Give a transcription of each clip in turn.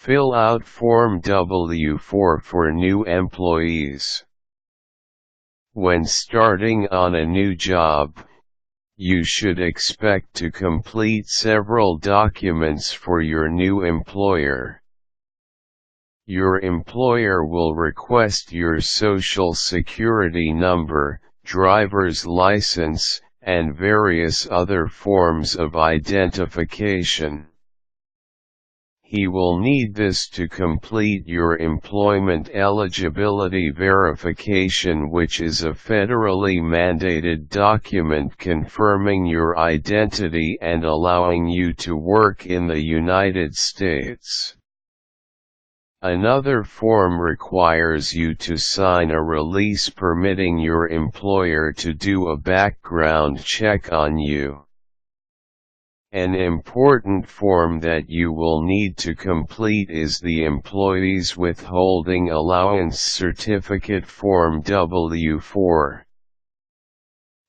Fill out Form W-4 for new employees. When starting on a new job, you should expect to complete several documents for your new employer. Your employer will request your Social Security number, driver's license, and various other forms of identification. He will need this to complete your employment eligibility verification, which is a federally mandated document confirming your identity and allowing you to work in the United States. Another form requires you to sign a release permitting your employer to do a background check on you. An important form that you will need to complete is the Employees Withholding Allowance Certificate Form W-4.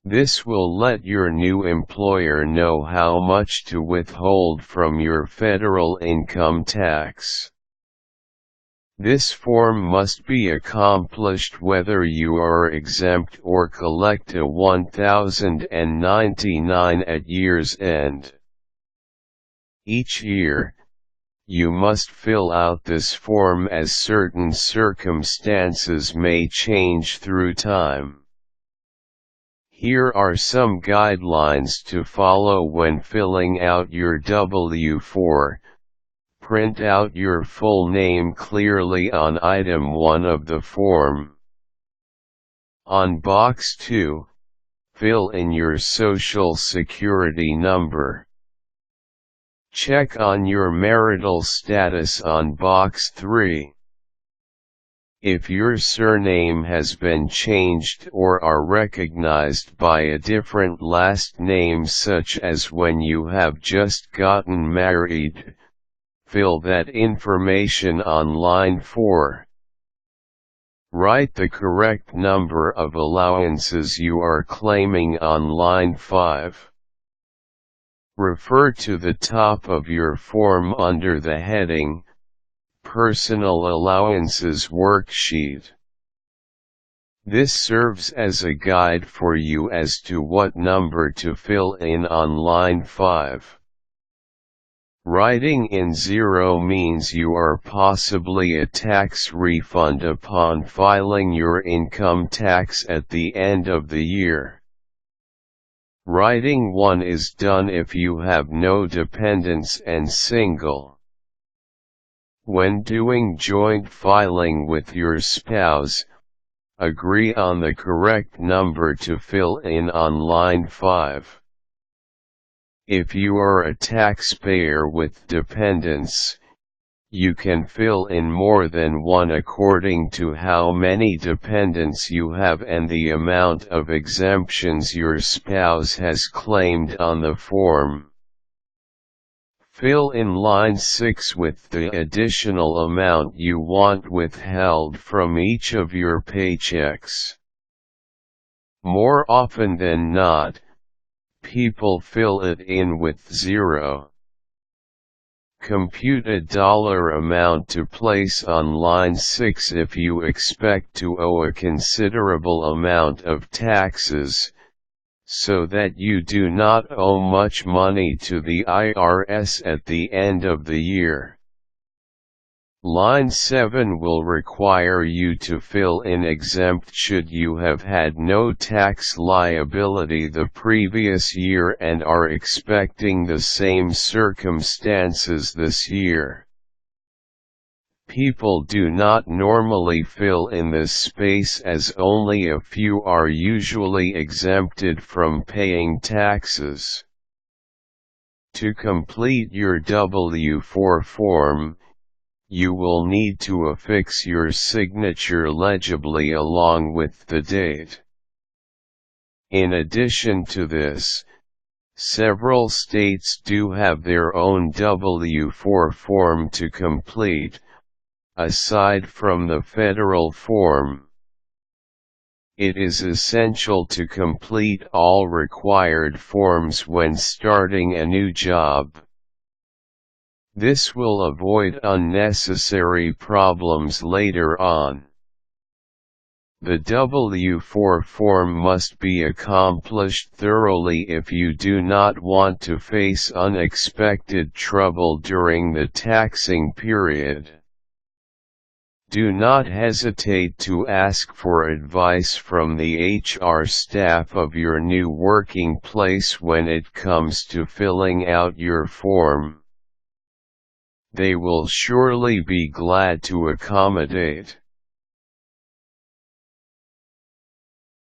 This will let your new employer know how much to withhold from your federal income tax. This form must be accomplished whether you are exempt or collect a 1,099 at year's end. Each year, you must fill out this form as certain circumstances may change through time. Here are some guidelines to follow when filling out your W-4. Print out your full name clearly on item 1 of the form. On box 2, fill in your Social Security number. Check on your marital status on box 3. If your surname has been changed or are recognized by a different last name, such as when you have just gotten married, fill that information on line 4. Write the correct number of allowances you are claiming on line 5. Refer to the top of your form under the heading, Personal Allowances Worksheet. This serves as a guide for you as to what number to fill in on line 5. Writing in 0 means you are possibly a tax refund upon filing your income tax at the end of the year. Writing 1 is done if you have no dependents and single. When doing joint filing with your spouse, agree on the correct number to fill in on line 5. If you are a taxpayer with dependents, you can fill in more than 1 according to how many dependents you have and the amount of exemptions your spouse has claimed on the form. Fill in line 6 with the additional amount you want withheld from each of your paychecks. More often than not, people fill it in with 0. Compute a dollar amount to place on line 6 if you expect to owe a considerable amount of taxes, so that you do not owe much money to the IRS at the end of the year. Line 7 will require you to fill in exempt should you have had no tax liability the previous year and are expecting the same circumstances this year. People do not normally fill in this space as only a few are usually exempted from paying taxes. To complete your W-4 form, you will need to affix your signature legibly along with the date. In addition to this, several states do have their own W-4 form to complete, aside from the federal form. It is essential to complete all required forms when starting a new job. This will avoid unnecessary problems later on. The W-4 form must be accomplished thoroughly if you do not want to face unexpected trouble during the taxing period. Do not hesitate to ask for advice from the HR staff of your new working place when it comes to filling out your form. They will surely be glad to accommodate.